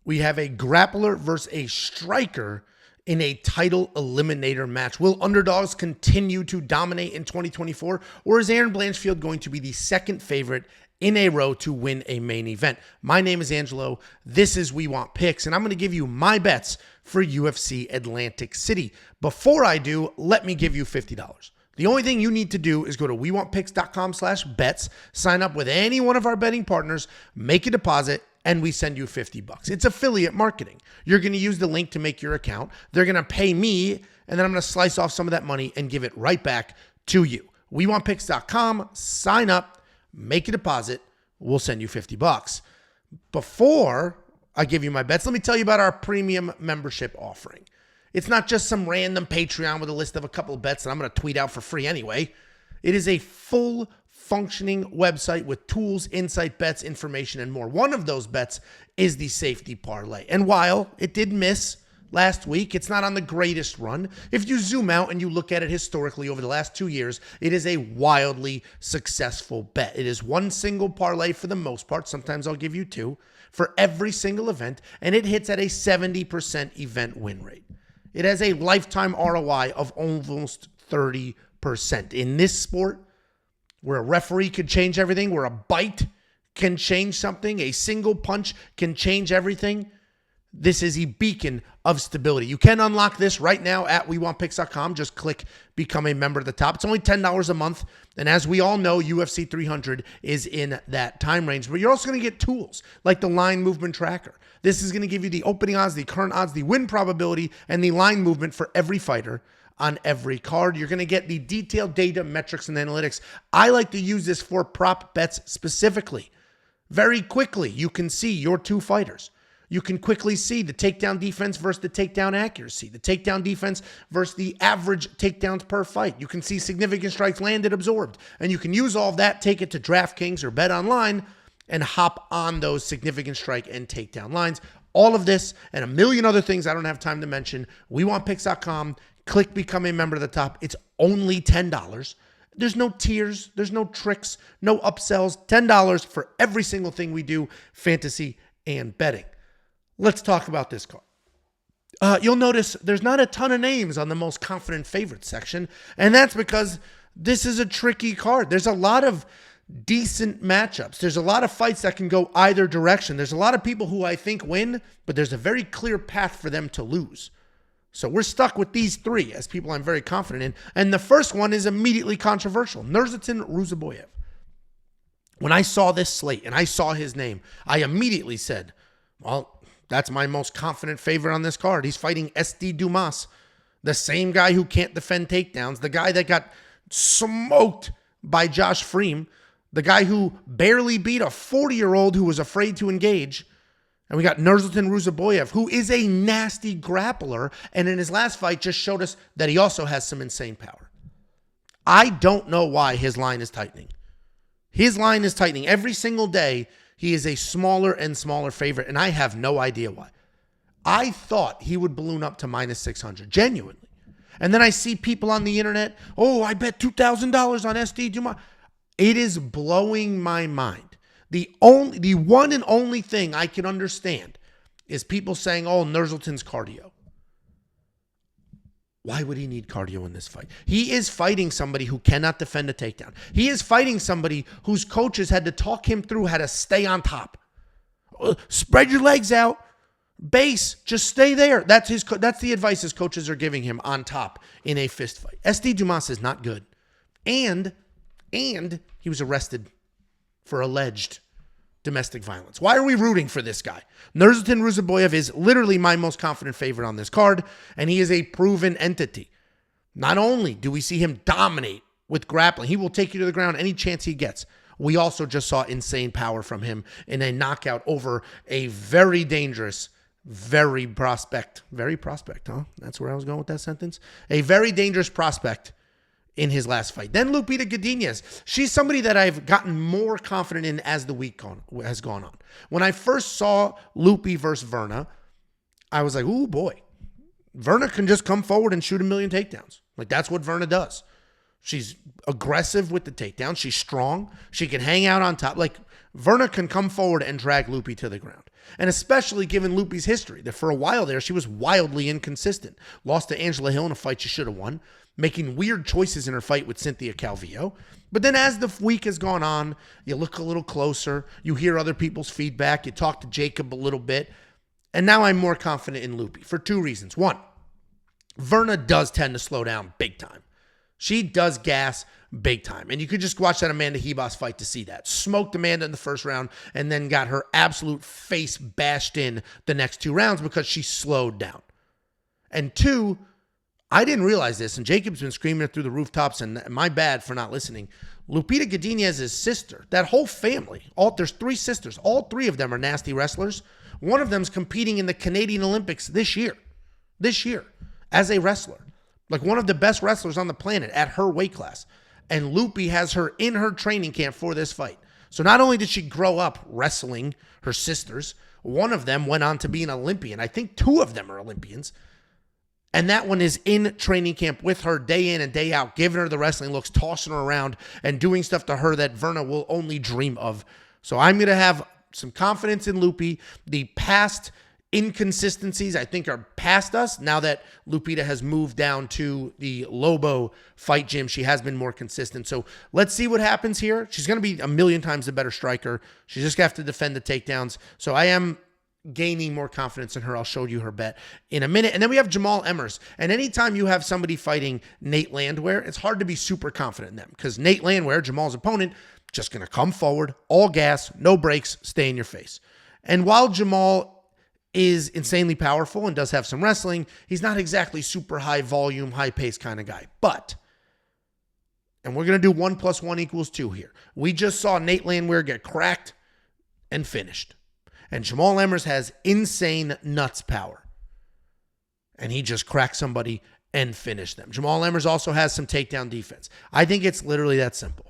We have a grappler versus a striker in a title eliminator match. Will underdogs continue to dominate in 2024, or is Aaron Blanchfield going to be the second favorite in a row to win a main event? My name is Angelo. This is We Want Picks, and I'm going to give you my bets for UFC Atlantic City. Before I do, let me give you $50. The only thing you need to do is go to wewantpicks.com/bets, sign up with any one of our betting partners, make a deposit, and we send you $50. It's affiliate marketing. You're going to use the link to make your account. They're going to pay me, and then I'm going to slice off some of that money and give it right back to you. wewantpicks.com, sign up, make a deposit. We'll send you $50. Before I give you my bets, let me tell you about our premium membership offering. It's not just some random Patreon with a list of a couple of bets that I'm going to tweet out for free anyway. It is a full functioning website with tools, insight, bets, information, and more. One of those bets is the safety parlay. And while it did miss last week, it's not on the greatest run. If you zoom out and you look at it historically over the last 2 years, it is a wildly successful bet. It is one single parlay for the most part. Sometimes I'll give you two for every single event, and it hits at a 70% event win rate. It has a lifetime ROI of almost 30%. In this sport, where a referee could change everything, where a bite can change something, a single punch can change everything, this is a beacon of stability. You can unlock this right now at wewantpicks.com. Just click Become a Member at the top. It's only $10 a month. And as we all know, UFC 300 is in that time range. But you're also going to get tools like the line movement tracker. This is going to give you the opening odds, the current odds, the win probability, and the line movement for every fighter on every card. You're going to get the detailed data, metrics, and analytics. I like to use this for prop bets specifically. Very quickly, you can see your two fighters. You can quickly see the takedown defense versus the takedown accuracy, the takedown defense versus the average takedowns per fight. You can see significant strikes landed, absorbed, and you can use all of that, take it to DraftKings or BetOnline, and hop on those significant strike and takedown lines. All of this and a million other things I don't have time to mention. WeWantPicks.com. Click Become a Member at the top. It's only $10. There's no tiers. There's no tricks, no upsells. $10 for every single thing we do, fantasy and betting. Let's talk about this card. You'll notice there's not a ton of names on the most confident favorite section, and that's because this is a tricky card. There's a lot of decent matchups. There's a lot of fights that can go either direction. There's a lot of people who I think win, but there's a very clear path for them to lose. So we're stuck with these three as people I'm very confident in. And the first one is immediately controversial. Nursultan Ruzaboyev. When I saw this slate and I saw his name, I immediately said, well, that's my most confident favorite on this card. He's fighting SD Dumas, the same guy who can't defend takedowns, the guy that got smoked by Josh Freem, the guy who barely beat a 40-year-old who was afraid to engage. And we got Nursultan Ruzaboyev, who is a nasty grappler, and in his last fight just showed us that he also has some insane power. I don't know why his line is tightening. His line is tightening. Every single day, he is a smaller and smaller favorite, and I have no idea why. I thought he would balloon up to minus 600, genuinely. And then I see people on the internet, oh, I bet $2,000 on SD Dumas. It is blowing my mind. The one and only thing I can understand is people saying, oh, Nursultan's cardio. Why would he need cardio in this fight? He is fighting somebody who cannot defend a takedown. He is fighting somebody whose coaches had to talk him through how to stay on top. Spread your legs out. Base, just stay there. That's the advice his coaches are giving him on top in a fist fight. SD Dumas is not good. And he was arrested for alleged domestic violence. Why are we rooting for this guy? Nursultan Ruzaboyev is literally my most confident favorite on this card, and he is a proven entity. Not only do we see him dominate with grappling, he will take you to the ground any chance he gets. We also just saw insane power from him in a knockout over a very dangerous, very prospect, huh? That's where I was going with that sentence. A very dangerous prospect in his last fight. Then Lupita Godinez. She's somebody that I've gotten more confident in as the week has gone on. When I first saw Lupi versus Verna, I was like, ooh, boy. Verna can just come forward and shoot a million takedowns. Like, that's what Verna does. She's aggressive with the takedown. She's strong. She can hang out on top. Like, Virna can come forward and drag Lupi to the ground. And especially given Lupi's history, that for a while there, she was wildly inconsistent. Lost to Angela Hill in a fight she should have won. Making weird choices in her fight with Cynthia Calvillo. But then as the week has gone on, you look a little closer. You hear other people's feedback. You talk to Jacob a little bit. And now I'm more confident in Lupi for two reasons. One, Virna does tend to slow down big time. She does gas big time. And you could just watch that Amanda Hebos fight to see that. Smoked Amanda in the first round and then got her absolute face bashed in the next two rounds because she slowed down. And two, I didn't realize this, and Jacob's been screaming it through the rooftops, and my bad for not listening. Lupita Godinez's sister, that whole family, there's three sisters. All three of them are nasty wrestlers. One of them's competing in the Canadian Olympics this year, as a wrestler. Like one of the best wrestlers on the planet at her weight class. And Lupi has her in her training camp for this fight. So not only did she grow up wrestling her sisters, one of them went on to be an Olympian. I think two of them are Olympians. And that one is in training camp with her day in and day out, giving her the wrestling looks, tossing her around, and doing stuff to her that Virna will only dream of. So I'm going to have some confidence in Lupi. The past inconsistencies, I think, are past us. Now that Lupita has moved down to the Lobo fight gym, she has been more consistent. So let's see what happens here. She's going to be a million times the better striker. She's just going to have to defend the takedowns. So I am gaining more confidence in her. I'll show you her bet in a minute. And then we have Jamal Emmers. And anytime you have somebody fighting Nate Landwehr, it's hard to be super confident in them because Nate Landwehr, Jamal's opponent, just going to come forward, all gas, no brakes, stay in your face. And while Jamal is insanely powerful and does have some wrestling, he's not exactly super high volume, high pace kind of guy. But, and we're going to do 1 + 1 = 2 here. We just saw Nate Landwehr get cracked and finished. And Jamal Emmers has insane nuts power. And he just cracked somebody and finished them. Jamal Emmers also has some takedown defense. I think it's literally that simple.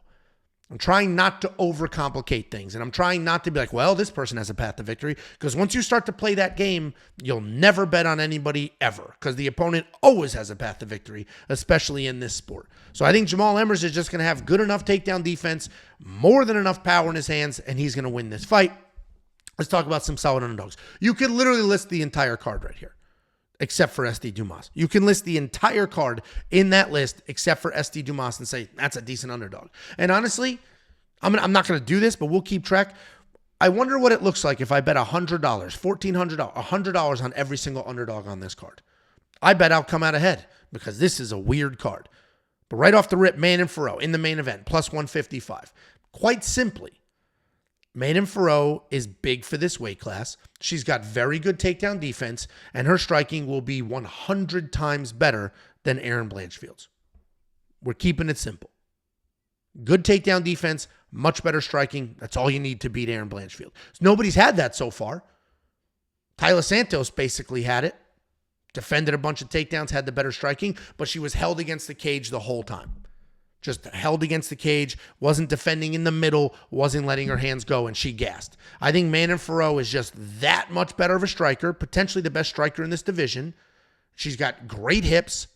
I'm trying not to overcomplicate things. And I'm trying not to be like, well, this person has a path to victory. Because once you start to play that game, you'll never bet on anybody ever. Because the opponent always has a path to victory, especially in this sport. So I think Jamal Emmers is just going to have good enough takedown defense, more than enough power in his hands, and he's going to win this fight. Let's talk about some solid underdogs. You could literally list the entire card right here, except for SD Dumas. You can list the entire card in that list, except for SD Dumas, and say, that's a decent underdog. And honestly, I'm not going to do this, but we'll keep track. I wonder what it looks like if I bet $100, $1,400, $100 on every single underdog on this card. I bet I'll come out ahead because this is a weird card. But right off the rip, Manon Fiorot in the main event, plus 155. Quite simply, Manon Fiorot is big for this weight class. She's got very good takedown defense, and her striking will be 100 times better than Erin Blanchfield's. We're keeping it simple. Good takedown defense, much better striking. That's all you need to beat Erin Blanchfield. Nobody's had that so far. Tyler Santos basically had it. Defended a bunch of takedowns, had the better striking, but she was held against the cage the whole time. Just held against the cage, wasn't defending in the middle, wasn't letting her hands go, and she gassed. I think Manon Fiorot is just that much better of a striker, potentially the best striker in this division. She's got great hips,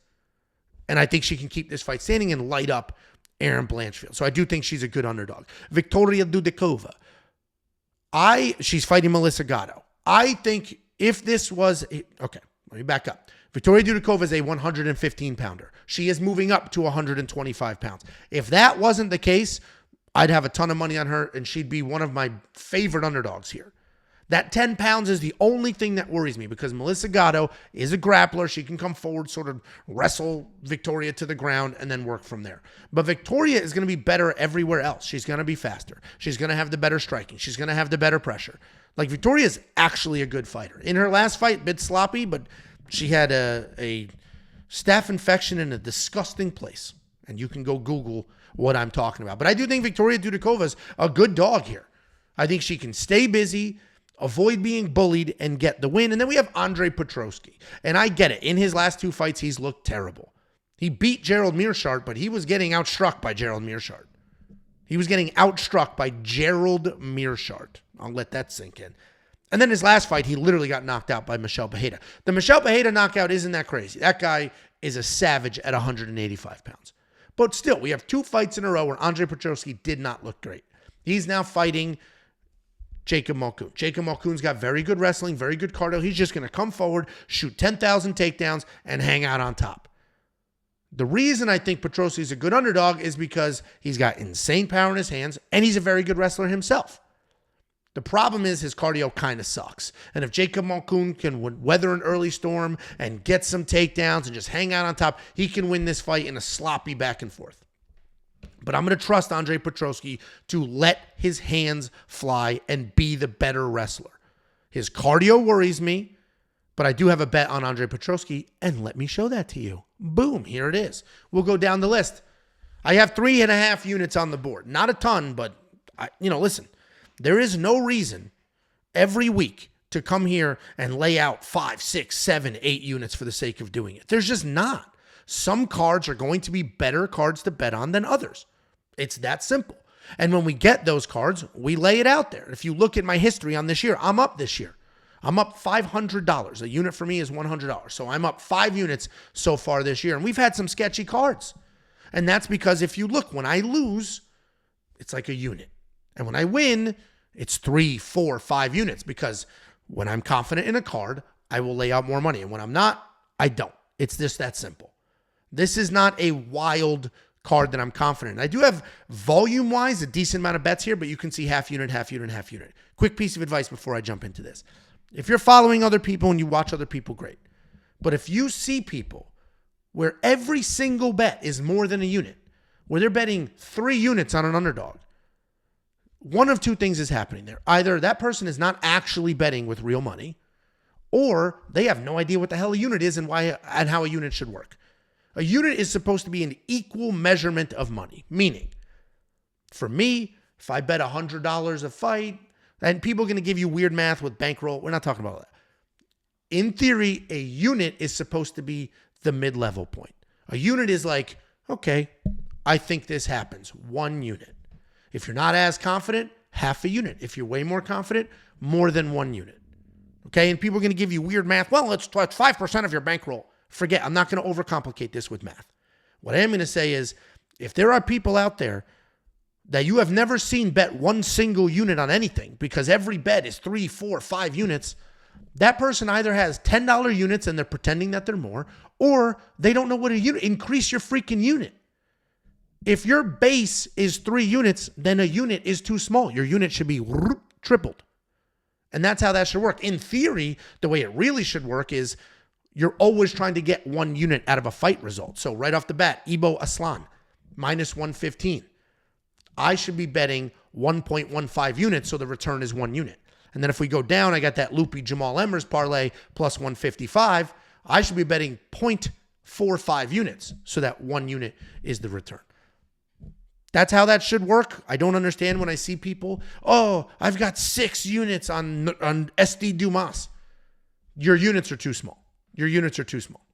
and I think she can keep this fight standing and light up Erin Blanchfield. So I do think she's a good underdog. Victoria Dudikova. She's fighting Melissa Gatto. I think if this was, okay, let me back up. Victoria Dudikova is a 115-pounder. She is moving up to 125 pounds. If that wasn't the case, I'd have a ton of money on her, and she'd be one of my favorite underdogs here. That 10 pounds is the only thing that worries me because Melissa Gatto is a grappler. She can come forward, sort of wrestle Victoria to the ground, and then work from there. But Victoria is going to be better everywhere else. She's going to be faster. She's going to have the better striking. She's going to have the better pressure. Like, Victoria is actually a good fighter. In her last fight, a bit sloppy, but she had a staph infection in a disgusting place. And you can go Google what I'm talking about. But I do think Victoria Dudikova's a good dog here. I think she can stay busy, avoid being bullied, and get the win. And then we have Andre Petrosky. And I get it. In his last two fights, he's looked terrible. He beat Gerald Meerschaert, but he was getting outstruck by Gerald Meerschaert. He was getting outstruck by Gerald Meerschaert. I'll let that sink in. And then his last fight, he literally got knocked out by Michel Pereira. The Michel Pereira knockout isn't that crazy. That guy is a savage at 185 pounds. But still, we have 2 fights in a row where Andre Petroski did not look great. He's now fighting Jacob Mulcoon. Jacob Mulcoon's got very good wrestling, very good cardio. He's just going to come forward, shoot 10,000 takedowns, and hang out on top. The reason I think Petroski's a good underdog is because he's got insane power in his hands, and he's a very good wrestler himself. The problem is his cardio kind of sucks. And if Jacob Mulcoon can weather an early storm and get some takedowns and just hang out on top, he can win this fight in a sloppy back and forth. But I'm going to trust Andre Petroski to let his hands fly and be the better wrestler. His cardio worries me, but I do have a bet on Andre Petroski, and let me show that to you. Boom, here it is. We'll go down the list. I have 3.5 units on the board. Not a ton, but listen. There is no reason every week to come here and lay out 5, 6, 7, 8 units for the sake of doing it. There's just not. Some cards are going to be better cards to bet on than others. It's that simple. And when we get those cards, we lay it out there. If you look at my history on this year, I'm up this year. I'm up $500. A unit for me is $100. So I'm up 5 units so far this year. And we've had some sketchy cards. And that's because if you look, when I lose, it's like a unit. And when I win, it's 3, 4, 5 units, because when I'm confident in a card, I will lay out more money. And when I'm not, I don't. It's just that simple. This is not a wild card that I'm confident in. I do have volume-wise a decent amount of bets here, but you can see half unit, half unit, half unit. Quick piece of advice before I jump into this. If you're following other people and you watch other people, great. But if you see people where every single bet is more than a unit, where they're betting 3 units on an underdog, one of 2 things is happening there. Either that person is not actually betting with real money, or they have no idea what the hell a unit is and how a unit should work. A unit is supposed to be an equal measurement of money. Meaning, for me, if I bet $100 a fight, and people are going to give you weird math with bankroll. We're not talking about that. In theory, a unit is supposed to be the mid-level point. A unit is like, okay, I think this happens. 1 unit. If you're not as confident, half a unit. If you're way more confident, more than 1 unit. Okay, and people are going to give you weird math. Well, it's 5% of your bankroll. Forget, I'm not going to overcomplicate this with math. What I am going to say is, if there are people out there that you have never seen bet 1 single unit on anything, because every bet is 3, 4, 5 units, that person either has $10 units and they're pretending that they're more, or they don't know what a unit. Increase your freaking unit. If your base is 3 units, then a unit is too small. Your unit should be tripled. And that's how that should work. In theory, the way it really should work is you're always trying to get 1 unit out of a fight result. So right off the bat, Ibo Aslan, minus 115. I should be betting 1.15 units, so the return is 1 unit. And then if we go down, I got that loopy Jamal Emmers parlay plus 155. I should be betting 0.45 units, so that 1 unit is the return. That's how that should work. I don't understand when I see people, oh, I've got 6 units on SD Dumas. Your units are too small. Your units are too small.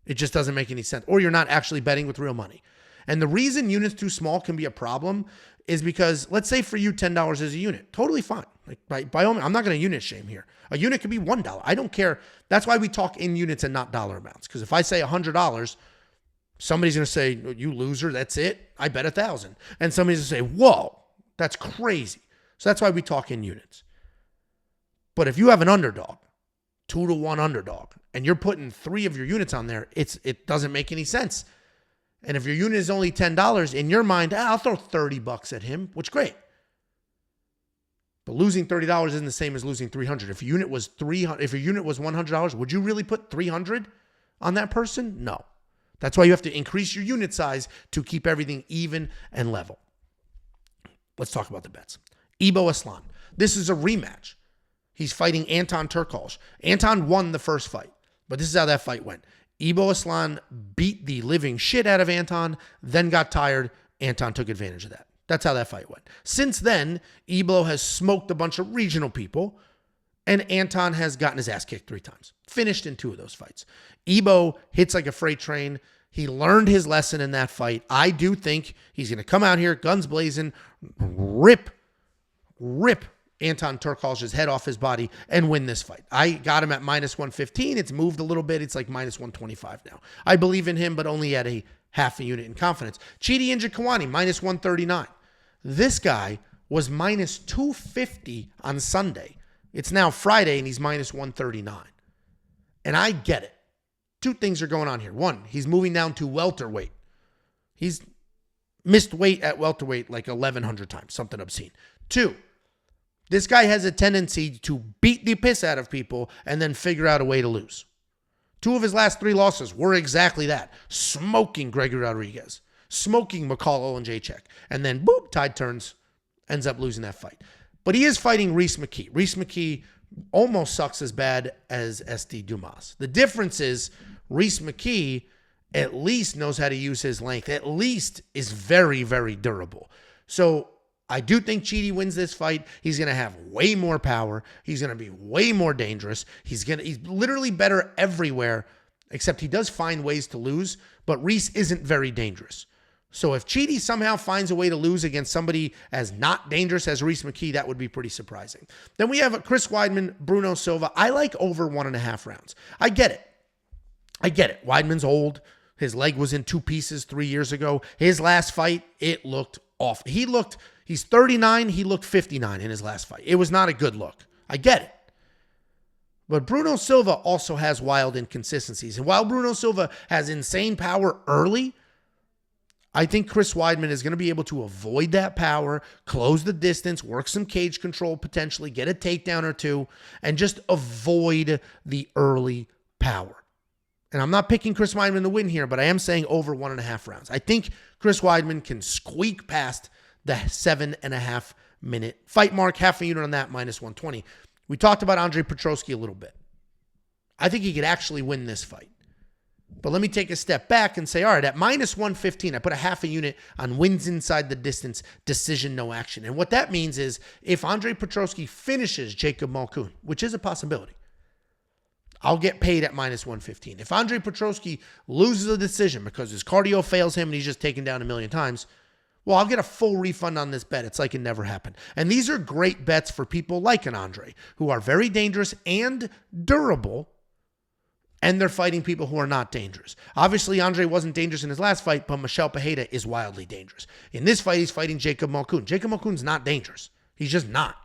It just doesn't make any sense. Or you're not actually betting with real money. And the reason units too small can be a problem is because, let's say for you, $10 is a unit. Totally fine. Like by all means, I'm not going to unit shame here. A unit could be $1. I don't care. That's why we talk in units and not dollar amounts. Because if I say $100, somebody's going to say, you loser, that's it. I bet 1,000. And somebody's going to say, whoa, that's crazy. So that's why we talk in units. But if you have an underdog, 2-1 underdog, and you're putting 3 of your units on there, it doesn't make any sense. And if your unit is only $10, in your mind, I'll throw $30 at him, which is great. But losing $30 isn't the same as losing $300. If your unit was $100, would you really put $300 on that person? No. That's why you have to increase your unit size to keep everything even and level. Let's talk about the bets. Ibo Aslan. This is a rematch. He's fighting Anton Turkalj. Anton won the first fight, but this is how that fight went. Ibo Aslan beat the living shit out of Anton, then got tired. Anton took advantage of that. That's how that fight went. Since then, Ibo has smoked a bunch of regional people, and Anton has gotten his ass kicked 3 times. Finished in 2 of those fights. Ibo hits like a freight train. He learned his lesson in that fight. I do think he's going to come out here, guns blazing, rip Anton Turkalj's head off his body and win this fight. I got him at minus 115. It's moved a little bit. It's like minus 125 now. I believe in him, but only at a half a unit in confidence. Chidi Njokuani, minus 139. This guy was minus 250 on Sunday. It's now Friday, and he's minus 139. And I get it. Two things are going on here. One, he's moving down to welterweight. He's missed weight at welterweight like 1,100 times, something obscene. Two, this guy has a tendency to beat the piss out of people and then figure out a way to lose. Two of his last three losses were exactly that. Smoking Gregory Rodriguez, smoking McCall Olenjacek, and then boop, tide turns, ends up losing that fight. But he is fighting Reese McKee. Reese McKee almost sucks as bad as SD Dumas. The difference is Reese McKee at least knows how to use his length, at least is very, very durable. So I do think Chidi wins this fight. He's going to have way more power. He's going to be way more dangerous. He's literally better everywhere, except he does find ways to lose, but Reese isn't very dangerous. So if Chidi somehow finds a way to lose against somebody as not dangerous as Reese McKee, that would be pretty surprising. Then we have Chris Weidman, Bruno Silva. I like over 1.5 rounds. I get it. Weidman's old. His leg was in two pieces 3 years ago. His last fight, it looked off. He's 39. He looked 59 in his last fight. It was not a good look. I get it. But Bruno Silva also has wild inconsistencies. And while Bruno Silva has insane power early, I think Chris Weidman is going to be able to avoid that power, close the distance, work some cage control potentially, get a takedown or two, and just avoid the early power. And I'm not picking Chris Weidman to win here, but I am saying over 1.5 rounds. I think Chris Weidman can squeak past the 7.5 minute fight mark, half a unit on that, minus 120. We talked about Andre Petroski a little bit. I think he could actually win this fight. But let me take a step back and say, all right, at minus 115, I put a half a unit on wins inside the distance, decision, no action. And what that means is if Andre Petroski finishes Jacob Malkoun, which is a possibility, I'll get paid at minus 115. If Andre Petroski loses a decision because his cardio fails him and he's just taken down a million times, well, I'll get a full refund on this bet. It's like it never happened. And these are great bets for people like an Andre, who are very dangerous and durable, and they're fighting people who are not dangerous. Obviously, Andre wasn't dangerous in his last fight, but Michel Pereira is wildly dangerous. In this fight, he's fighting Jacob Malkoun. Jacob Malkoun's not dangerous. He's just not.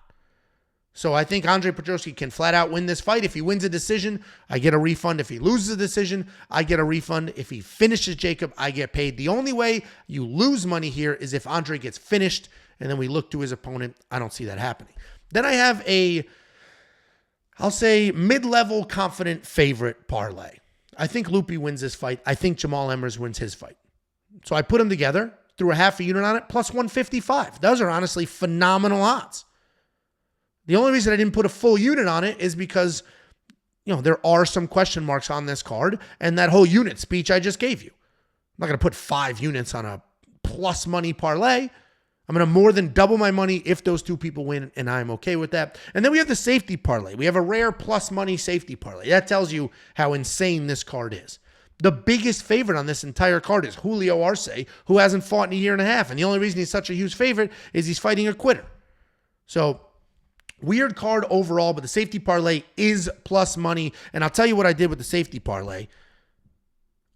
So I think Andre Petroski can flat out win this fight. If he wins a decision, I get a refund. If he loses a decision, I get a refund. If he finishes Jacob, I get paid. The only way you lose money here is if Andre gets finished and then we look to his opponent. I don't see that happening. Then I have I'll say mid-level confident favorite parlay. I think Lupi wins this fight. I think Jamal Emmers wins his fight. So I put them together, threw a half a unit on it, plus 155. Those are honestly phenomenal odds. The only reason I didn't put a full unit on it is because, there are some question marks on this card and that whole unit speech I just gave you. I'm not going to put 5 units on a plus money parlay. I'm going to more than double my money if those two people win, and I'm okay with that. And then we have the safety parlay. We have a rare plus money safety parlay. That tells you how insane this card is. The biggest favorite on this entire card is Julio Arce, who hasn't fought in a year and a half. And the only reason he's such a huge favorite is he's fighting a quitter. So weird card overall, but the safety parlay is plus money. And I'll tell you what I did with the safety parlay.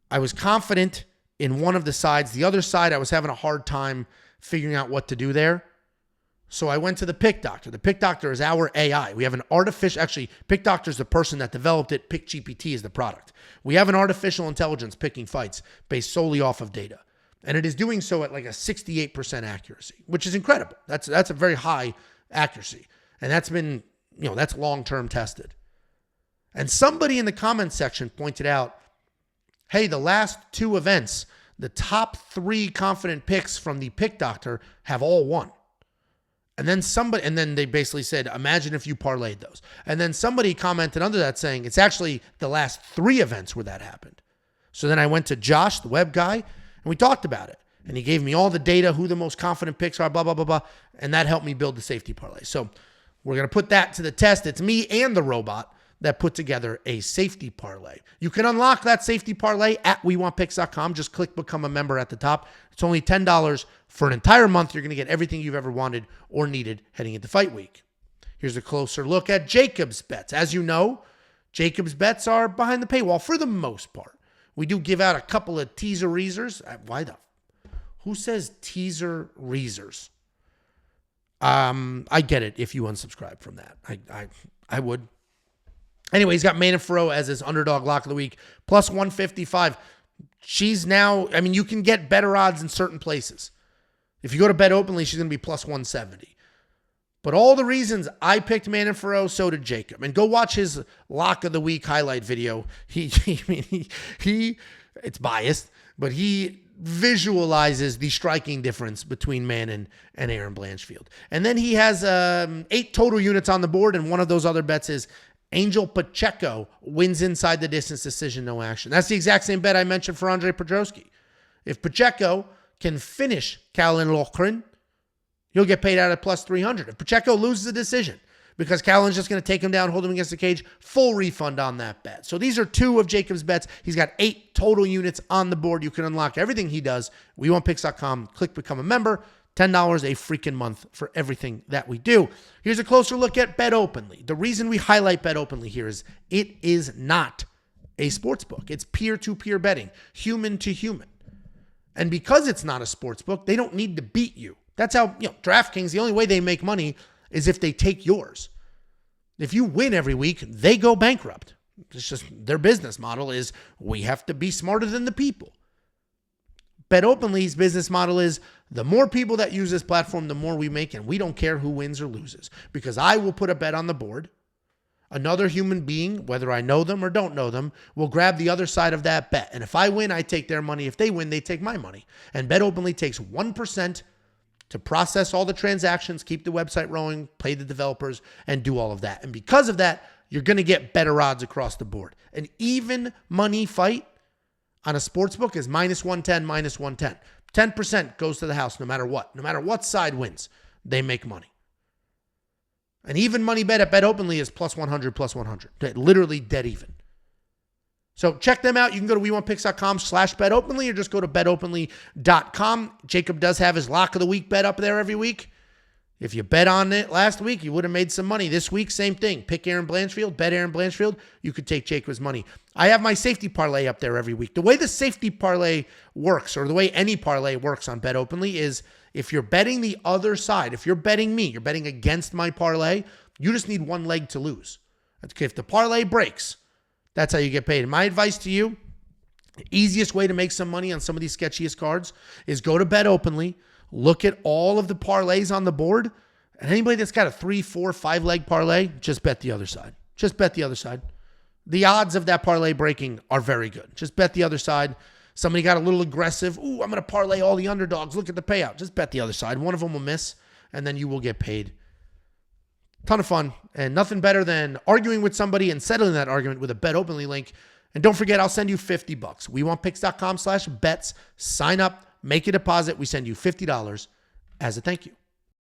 I was confident in one of the sides. The other side, I was having a hard time figuring out what to do there. So I went to the Pick Doctor. The Pick Doctor is our AI. We have an Pick Doctor is the person that developed it. Pick GPT is the product. We have an artificial intelligence picking fights based solely off of data. And it is doing so at like a 68% accuracy, which is incredible. That's a very high accuracy. And that's been, that's long-term tested. And somebody in the comments section pointed out, hey, the last 2 events, the top 3 confident picks from the Pick Doctor have all won. And then they basically said, imagine if you parlayed those. And then somebody commented under that saying, it's actually the last 3 events where that happened. So then I went to Josh, the web guy, and we talked about it. And he gave me all the data, who the most confident picks are, blah, blah, blah, blah. And that helped me build the safety parlay. So we're going to put that to the test. It's me and the robot that put together a safety parlay. You can unlock that safety parlay at WeWantPicks.com. Just click Become a Member at the top. It's only $10 for an entire month. You're going to get everything you've ever wanted or needed heading into fight week. Here's a closer look at Jacob's bets. As you know, Jacob's bets are behind the paywall for the most part. We do give out a couple of teaser reasers. Who says teaser reasers? I get it if you unsubscribe from that. I would. Anyway, he's got Manon Fiorot as his underdog lock of the week, plus 155. She's now, you can get better odds in certain places. If you go to BetOpenly, she's going to be plus 170. But all the reasons I picked Manon Fiorot, so did Jacob. And go watch his lock of the week highlight video. He it's biased, but he visualizes the striking difference between Manon and Aaron Blanchfield. And then he has 8 total units on the board, and one of those other bets is Angel Pacheco wins inside the distance decision, no action. That's the exact same bet I mentioned for Andre Petrosky. If Pacheco can finish Callan Loughran, he'll get paid out at plus 300. If Pacheco loses the decision because Callan's just going to take him down, hold him against the cage, full refund on that bet. So these are 2 of Jacob's bets. He's got 8 total units on the board. You can unlock everything he does. WeWantPicks.com. Click Become a Member. $10 a freaking month for everything that we do. Here's a closer look at BetOpenly. The reason we highlight BetOpenly here is it is not a sports book. It's peer-to-peer betting, human to human. And because it's not a sports book, they don't need to beat you. That's how, DraftKings, the only way they make money is if they take yours. If you win every week, they go bankrupt. It's just their business model is we have to be smarter than the people. BetOpenly's business model is the more people that use this platform, the more we make, and we don't care who wins or loses because I will put a bet on the board. Another human being, whether I know them or don't know them, will grab the other side of that bet. And if I win, I take their money. If they win, they take my money. And BetOpenly takes 1% to process all the transactions, keep the website rolling, pay the developers, and do all of that. And because of that, you're going to get better odds across the board. An even money fight on a sports book is minus 110, minus 110. 10% goes to the house no matter what. No matter what side wins, they make money. An even money bet at BetOpenly is plus 100, plus 100. Literally dead even. So check them out. You can go to WeWantPicks.com/BetOpenly or just go to BetOpenly.com. Jacob does have his lock of the week bet up there every week. If you bet on it last week, you would have made some money. This week, same thing. Pick Aaron Blanchfield, bet Aaron Blanchfield. You could take Jacob's money. I have my safety parlay up there every week. The way the safety parlay works, or the way any parlay works on BetOpenly, is if you're betting the other side, if you're betting me, you're betting against my parlay, you just need one leg to lose. Okay, if the parlay breaks, that's how you get paid. And my advice to you, the easiest way to make some money on some of these sketchiest cards is go to BetOpenly, look at all of the parlays on the board, and anybody that's got a 3, 4, 5 leg parlay, just bet the other side. Just bet the other side. The odds of that parlay breaking are very good. Just bet the other side. Somebody got a little aggressive. Ooh, I'm going to parlay all the underdogs. Look at the payout. Just bet the other side. One of them will miss, and then you will get paid. Ton of fun, and nothing better than arguing with somebody and settling that argument with a BetOpenly link. And don't forget, I'll send you $50. WeWantPicks.com/bets. Sign up, make a deposit. We send you $50 as a thank you.